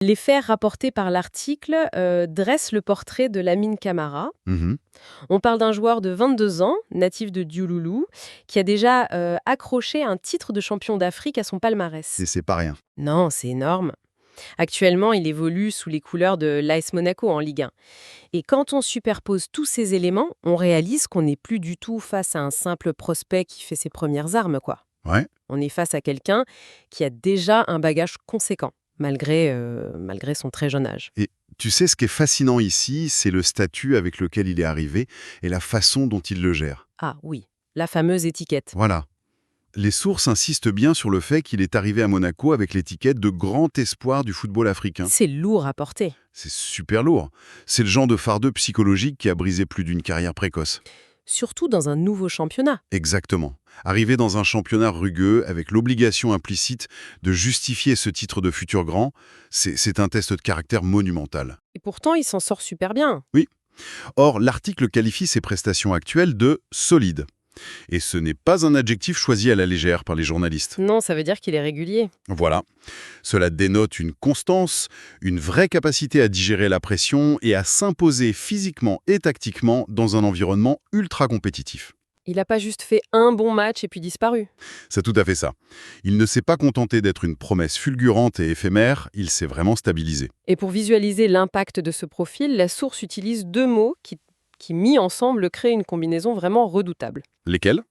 Les faits rapportés par l'article dressent le portrait de Lamine Camara. Mhm. On parle d'un joueur de 22 ans, natif de Diouloulou, qui a déjà accroché un titre de champion d'Afrique à son palmarès. Et c'est pas rien. Non, c'est énorme. Actuellement, il évolue sous les couleurs de l'AS Monaco en Ligue 1. Et quand on superpose tous ces éléments, on réalise qu'on n'est plus du tout face à un simple prospect qui fait ses premières armes, quoi. Ouais. On est face à quelqu'un qui a déjà un bagage conséquent, malgré son très jeune âge. Et tu sais, ce qui est fascinant ici, c'est le statut avec lequel il est arrivé et la façon dont il le gère. Ah oui, la fameuse étiquette. Voilà. Les sources insistent bien sur le fait qu'il est arrivé à Monaco avec l'étiquette de grand espoir du football africain. C'est lourd à porter. C'est super lourd. C'est le genre de fardeau psychologique qui a brisé plus d'une carrière précoce. Surtout dans un nouveau championnat. Exactement. Arriver dans un championnat rugueux avec l'obligation implicite de justifier ce titre de futur grand, c'est un test de caractère monumental. Et pourtant, il s'en sort super bien. Oui. Or, l'article qualifie ses prestations actuelles de solides. Et ce n'est pas un adjectif choisi à la légère par les journalistes. Non, ça veut dire qu'il est régulier. Voilà. Cela dénote une constance, une vraie capacité à digérer la pression et à s'imposer physiquement et tactiquement dans un environnement ultra compétitif. Il n'a pas juste fait un bon match et puis disparu. C'est tout à fait ça. Il ne s'est pas contenté d'être une promesse fulgurante et éphémère, il s'est vraiment stabilisé. Et pour visualiser l'impact de ce profil, la source utilise deux mots qui mis ensemble, créent une combinaison vraiment redoutable. Lesquels?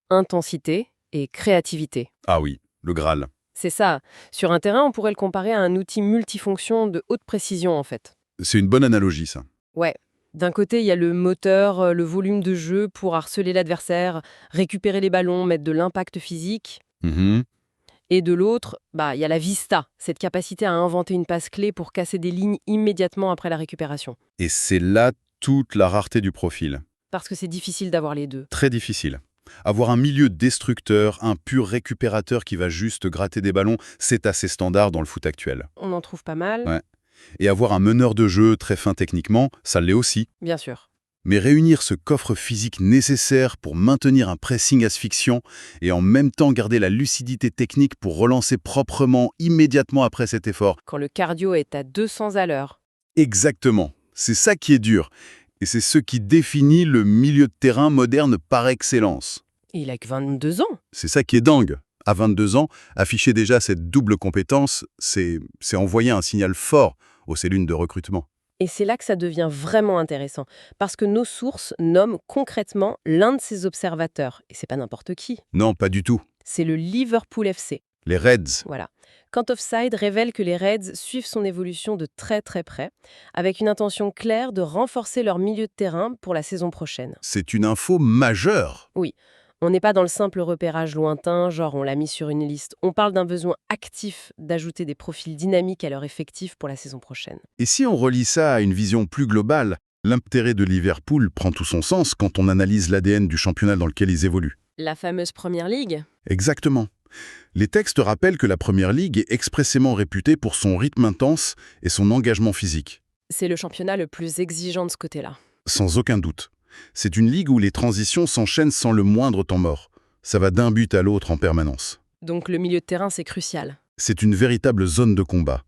Intensité et créativité. Ah oui, le Graal. C'est ça. Sur un terrain, on pourrait le comparer à un outil multifonction de haute précision, en fait. C'est une bonne analogie, ça. Ouais. D'un côté, il y a le moteur, le volume de jeu pour harceler l'adversaire, récupérer les ballons, mettre de l'impact physique. Mhm. Et de l'autre, il y a la vista, cette capacité à inventer une passe clé pour casser des lignes immédiatement après la récupération. Et c'est là toute la rareté du profil. Parce que c'est difficile d'avoir les deux. Très difficile. Avoir un milieu destructeur, un pur récupérateur qui va juste gratter des ballons, c'est assez standard dans le foot actuel. On en trouve pas mal, Ouais. Et avoir un meneur de jeu très fin techniquement, ça l'est aussi. bien sûr. Mais réunir ce coffre physique nécessaire pour maintenir un pressing asphyxiant et en même temps garder la lucidité technique pour relancer proprement immédiatement après cet effort. Quand le cardio est à 200 à l'heure. Exactement. C'est ça qui est dur. Et c'est ce qui définit le milieu de terrain moderne par excellence. Et il a que 22 ans. C'est ça qui est dingue. À 22 ans, afficher déjà cette double compétence, c'est envoyer un signal fort aux cellules de recrutement. Et c'est là que ça devient vraiment intéressant, parce que nos sources nomment concrètement l'un de ses observateurs. Et c'est pas n'importe qui. Non, pas du tout. C'est le Liverpool FC. Les Reds. Voilà. Quand Offside révèle que les Reds suivent son évolution de très très près, avec une intention claire de renforcer leur milieu de terrain pour la saison prochaine. C'est une info majeure. Oui, on n'est pas dans le simple repérage lointain, genre on l'a mis sur une liste. On parle d'un besoin actif d'ajouter des profils dynamiques à leur effectif pour la saison prochaine. Et si on relie ça à une vision plus globale, l'intérêt de Liverpool prend tout son sens quand on analyse l'ADN du championnat dans lequel ils évoluent. La fameuse Première Ligue. Exactement. Les textes rappellent que la Première Ligue est expressément réputée pour son rythme intense et son engagement physique. C'est le championnat le plus exigeant de ce côté-là. Sans aucun doute. C'est une ligue où les transitions s'enchaînent sans le moindre temps mort. Ça va d'un but à l'autre en permanence. Donc le milieu de terrain, c'est crucial. C'est une véritable zone de combat.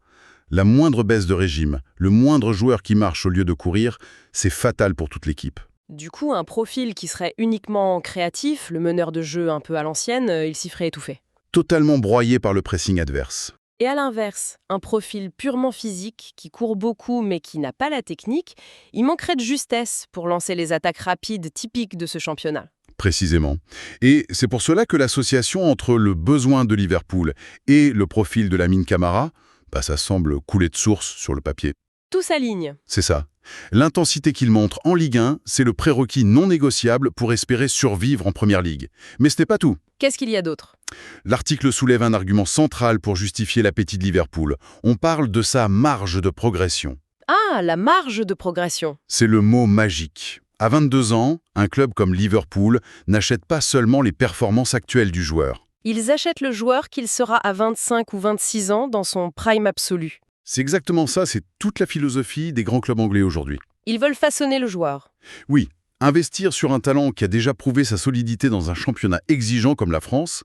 La moindre baisse de régime, le moindre joueur qui marche au lieu de courir, c'est fatal pour toute l'équipe. Du coup, un profil qui serait uniquement créatif, le meneur de jeu un peu à l'ancienne, il s'y ferait étouffer. Totalement broyé par le pressing adverse. Et à l'inverse, un profil purement physique, qui court beaucoup mais qui n'a pas la technique, il manquerait de justesse pour lancer les attaques rapides typiques de ce championnat. Précisément. Et c'est pour cela que l'association entre le besoin de Liverpool et le profil de Lamine Camara, ça semble couler de source sur le papier. Tout s'aligne. C'est ça. L'intensité qu'il montre en Ligue 1, c'est le prérequis non négociable pour espérer survivre en Première Ligue. Mais ce n'est pas tout. Qu'est-ce qu'il y a d'autre ? L'article soulève un argument central pour justifier l'appétit de Liverpool. On parle de sa marge de progression. Ah, la marge de progression. C'est le mot magique. À 22 ans, un club comme Liverpool n'achète pas seulement les performances actuelles du joueur. Ils achètent le joueur qu'il sera à 25 ou 26 ans dans son prime absolu. C'est exactement ça, c'est toute la philosophie des grands clubs anglais aujourd'hui. Ils veulent façonner le joueur. Oui, Investir sur un talent qui a déjà prouvé sa solidité dans un championnat exigeant comme la France,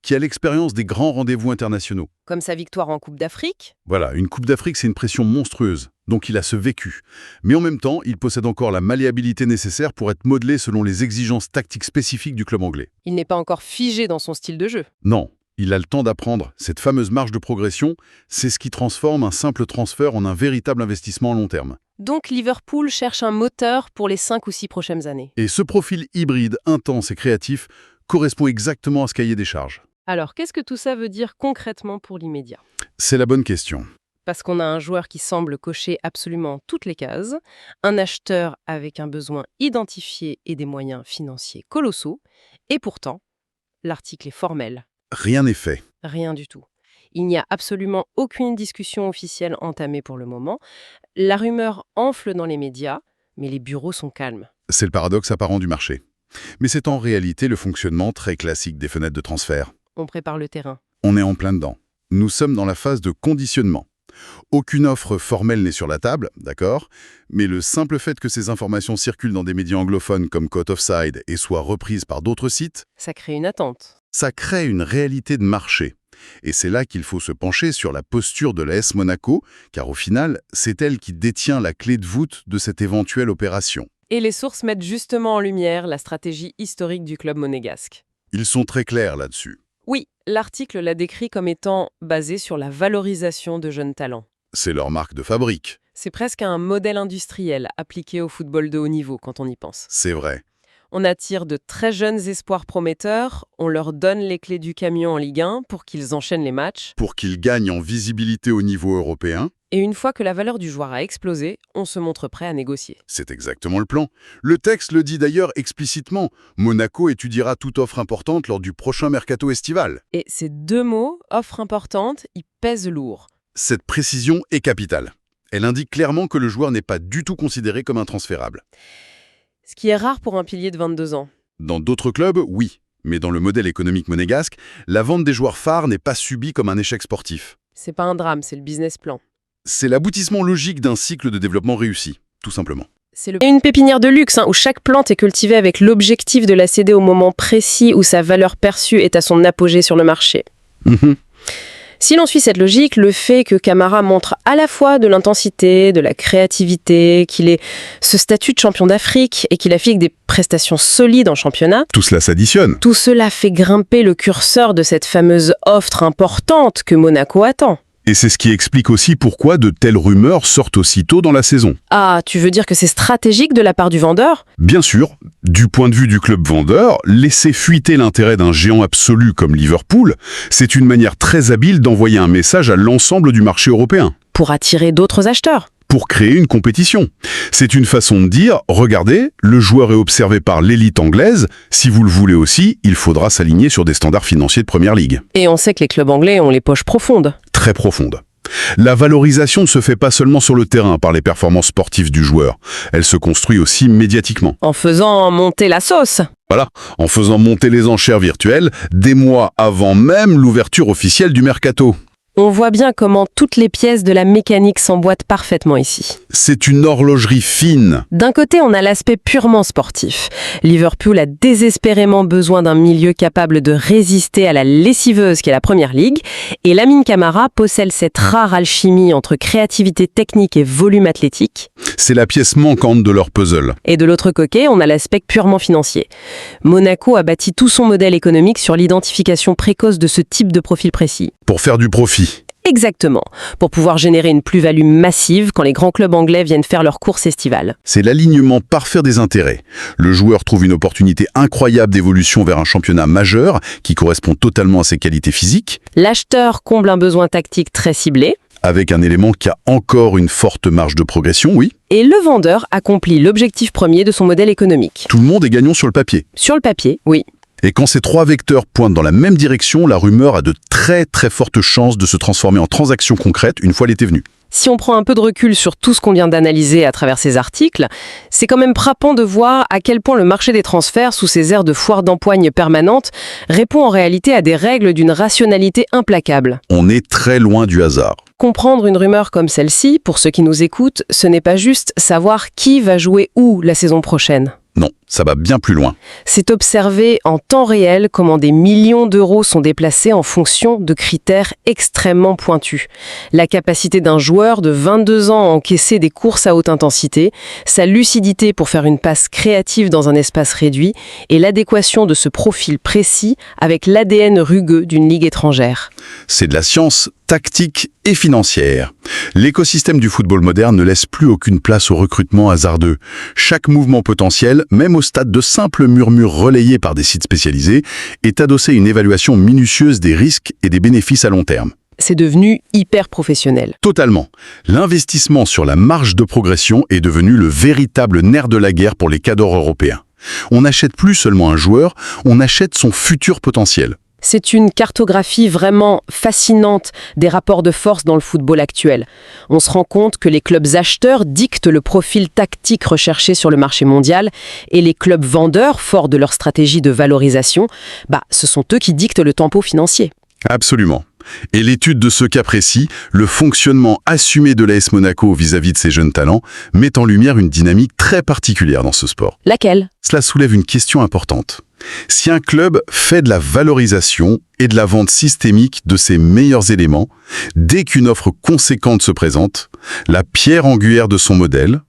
qui a l'expérience des grands rendez-vous internationaux. Comme sa victoire en Coupe d'Afrique. Voilà, une Coupe d'Afrique, c'est une pression monstrueuse, donc il a ce vécu. Mais en même temps, il possède encore la malléabilité nécessaire pour être modelé selon les exigences tactiques spécifiques du club anglais. Il n'est pas encore figé dans son style de jeu. Non, il a le temps d'apprendre. Cette fameuse marge de progression, c'est ce qui transforme un simple transfert en un véritable investissement à long terme. Donc Liverpool cherche un moteur pour les 5 ou 6 prochaines années. Et ce profil hybride, intense et créatif correspond exactement à ce cahier des charges. Alors, qu'est-ce que tout ça veut dire concrètement pour l'immédiat? C'est la bonne question. Parce qu'on a un joueur qui semble cocher absolument toutes les cases, un acheteur avec un besoin identifié et des moyens financiers colossaux, et pourtant, l'article est formel. Rien n'est fait. Rien du tout. Il n'y a absolument aucune discussion officielle entamée pour le moment. La rumeur enfle dans les médias, mais les bureaux sont calmes. C'est le paradoxe apparent du marché. Mais c'est en réalité le fonctionnement très classique des fenêtres de transfert. On prépare le terrain. On est en plein dedans. Nous sommes dans la phase de conditionnement. Aucune offre formelle n'est sur la table, d'accord, mais le simple fait que ces informations circulent dans des médias anglophones comme Caught Offside et soient reprises par d'autres sites, Ça crée une attente. ça crée une réalité de marché. Et c'est là qu'il faut se pencher sur la posture de l'AS Monaco, car au final, c'est elle qui détient la clé de voûte de cette éventuelle opération. Et les sources mettent justement en lumière la stratégie historique du club monégasque. Ils sont très clairs là-dessus. Oui, l'article l'a décrit comme étant basé sur la valorisation de jeunes talents. C'est leur marque de fabrique, C'est presque un modèle industriel appliqué au football de haut niveau quand on y pense. c'est vrai. On attire de très jeunes espoirs prometteurs, on leur donne les clés du camion en Ligue 1 pour qu'ils enchaînent les matchs, Pour qu'ils gagnent en visibilité au niveau européen, et une fois que la valeur du joueur a explosé, on se montre prêt à négocier. c'est exactement le plan. Le texte le dit d'ailleurs explicitement. Monaco étudiera toute offre importante lors du prochain mercato estival. Et ces deux mots, offre importante, ils pèsent lourd. Cette précision est capitale. Elle indique clairement que le joueur n'est pas du tout considéré comme intransférable. Ce qui est rare pour un pilier de 22 ans. Dans d'autres clubs, oui. Mais dans le modèle économique monégasque, la vente des joueurs phares n'est pas subie comme un échec sportif. C'est pas un drame, c'est le business plan. C'est l'aboutissement logique d'un cycle de développement réussi, tout simplement. C'est une pépinière de luxe où chaque plante est cultivée avec l'objectif de la céder au moment précis où sa valeur perçue est à son apogée sur le marché. Si l'on suit cette logique, le fait que Camara montre à la fois de l'intensité, de la créativité, qu'il ait ce statut de champion d'Afrique et qu'il affiche des prestations solides en championnat, Tout cela s'additionne. tout cela fait grimper le curseur de cette fameuse offre importante que Monaco attend. Et c'est ce qui explique aussi pourquoi de telles rumeurs sortent aussitôt dans la saison. Ah, tu veux dire que c'est stratégique de la part du vendeur? Bien sûr, du point de vue du club vendeur, laisser fuiter l'intérêt d'un géant absolu comme Liverpool, c'est une manière très habile d'envoyer un message à l'ensemble du marché européen, Pour attirer d'autres acheteurs. pour créer une compétition. C'est une façon de dire, regardez, le joueur est observé par l'élite anglaise, si vous le voulez aussi, il faudra s'aligner sur des standards financiers de première ligue. Et on sait que les clubs anglais ont les poches profondes. Très profonde. La valorisation ne se fait pas seulement sur le terrain par les performances sportives du joueur, elle se construit aussi médiatiquement. En faisant monter la sauce. Voilà, en faisant monter les enchères virtuelles des mois avant même l'ouverture officielle du mercato. On voit bien comment toutes les pièces de la mécanique s'emboîtent parfaitement ici. C'est une horlogerie fine. D'un côté, on a l'aspect purement sportif. Liverpool a désespérément besoin d'un milieu capable de résister à la lessiveuse qu'est la Première Ligue, et Lamine Camara possède cette rare alchimie entre créativité technique et volume athlétique. C'est la pièce manquante de leur puzzle. Et de l'autre côté, on a l'aspect purement financier. Monaco a bâti tout son modèle économique sur l'identification précoce de ce type de profil précis. Pour faire du profit. Exactement, pour pouvoir générer une plus-value massive quand les grands clubs anglais viennent faire leurs courses estivales. C'est l'alignement parfait des intérêts. Le joueur trouve une opportunité incroyable d'évolution vers un championnat majeur qui correspond totalement à ses qualités physiques, L'acheteur comble un besoin tactique très ciblé, avec un élément qui a encore une forte marge de progression, oui. et le vendeur accomplit l'objectif premier de son modèle économique. Tout le monde est gagnant sur le papier. Sur le papier, oui. Et quand ces trois vecteurs pointent dans la même direction, la rumeur a de très très fortes chances de se transformer en transaction concrète une fois l'été venu. Si on prend un peu de recul sur tout ce qu'on vient d'analyser à travers ces articles, c'est quand même frappant de voir à quel point le marché des transferts, sous ses airs de foire d'empoigne permanente, répond en réalité à des règles d'une rationalité implacable. On est très loin du hasard. Comprendre une rumeur comme celle-ci, pour ceux qui nous écoutent, ce n'est pas juste savoir qui va jouer où la saison prochaine. Non, ça va bien plus loin. C'est observer en temps réel comment des millions d'euros sont déplacés en fonction de critères extrêmement pointus. La capacité d'un joueur de 22 ans à encaisser des courses à haute intensité, sa lucidité pour faire une passe créative dans un espace réduit et l'adéquation de ce profil précis avec l'ADN rugueux d'une ligue étrangère. C'est de la science tactique et financière. L'écosystème du football moderne ne laisse plus aucune place au recrutement hasardeux. Chaque mouvement potentiel, même au stade de simples murmures relayés par des sites spécialisés, est adossé à une évaluation minutieuse des risques et des bénéfices à long terme. C'est devenu hyper professionnel. Totalement. L'investissement sur la marge de progression est devenu le véritable nerf de la guerre pour les cadors européens. On n'achète plus seulement un joueur, on achète son futur potentiel. C'est une cartographie vraiment fascinante des rapports de force dans le football actuel. On se rend compte que les clubs acheteurs dictent le profil tactique recherché sur le marché mondial et les clubs vendeurs, forts de leur stratégie de valorisation, ce sont eux qui dictent le tempo financier. Absolument. Et l'étude de ce cas précis, le fonctionnement assumé de l'AS Monaco vis-à-vis de ses jeunes talents, met en lumière une dynamique très particulière dans ce sport. Laquelle ? Cela soulève une question importante. Si un club fait de la valorisation et de la vente systémique de ses meilleurs éléments, dès qu'une offre conséquente se présente, la pierre angulaire de son modèle,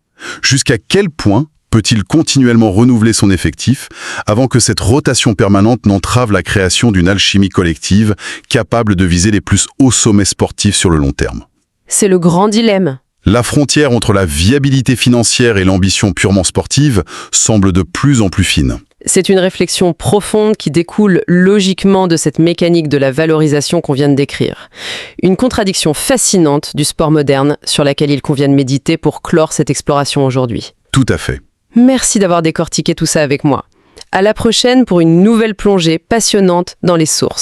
jusqu'à quel point peut-il continuellement renouveler son effectif avant que cette rotation permanente n'entrave la création d'une alchimie collective capable de viser les plus hauts sommets sportifs sur le long terme? C'est le grand dilemme. La frontière entre la viabilité financière et l'ambition purement sportive semble de plus en plus fine. C'est une réflexion profonde qui découle logiquement de cette mécanique de la valorisation qu'on vient de décrire. Une contradiction fascinante du sport moderne sur laquelle il convient de méditer pour clore cette exploration aujourd'hui. Tout à fait. Merci d'avoir décortiqué tout ça avec moi. À la prochaine pour une nouvelle plongée passionnante dans les sources.